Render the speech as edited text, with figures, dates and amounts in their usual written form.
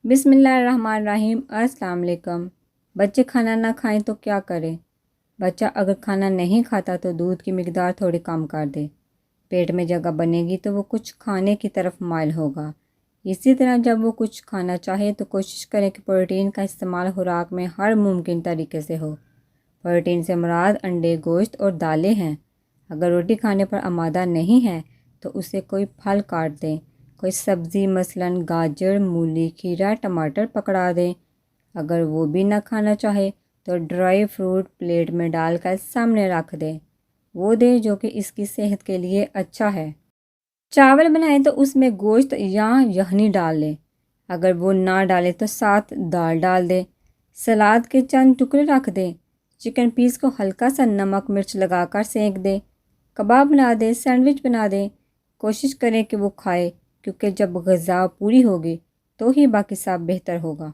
بسم اللہ الرحمن الرحیم۔ السلام علیکم۔ بچے کھانا نہ کھائیں تو کیا کریں؟ بچہ اگر کھانا نہیں کھاتا تو دودھ کی مقدار تھوڑی کم کر دے۔ پیٹ میں جگہ بنے گی تو وہ کچھ کھانے کی طرف مائل ہوگا۔ اسی طرح جب وہ کچھ کھانا چاہے تو کوشش کریں کہ پروٹین کا استعمال خوراک میں ہر ممکن طریقے سے ہو۔ پروٹین سے مراد انڈے، گوشت اور دالیں ہیں۔ اگر روٹی کھانے پر آمادہ نہیں ہے تو اسے کوئی پھل کاٹ دیں، کوئی سبزی مثلاً گاجر، مولی، کھیرا، ٹماٹر پکڑا دیں۔ اگر وہ بھی نہ کھانا چاہے تو ڈرائی فروٹ پلیٹ میں ڈال کر سامنے رکھ دیں، وہ دیں جو کہ اس کی صحت کے لیے اچھا ہے۔ چاول بنائیں تو اس میں گوشت یا یخنی ڈال لیں، اگر وہ نہ ڈالیں تو ساتھ دال ڈال دیں۔ سلاد کے چند ٹکڑے رکھ دیں۔ چکن پیس کو ہلکا سا نمک مرچ لگا کر سینک دیں۔ کباب بنا دیں، سینڈوچ بنا دیں۔ کوشش کریں کہ وہ کھائے، کیونکہ جب غذا پوری ہوگی تو ہی باقی سب بہتر ہوگا۔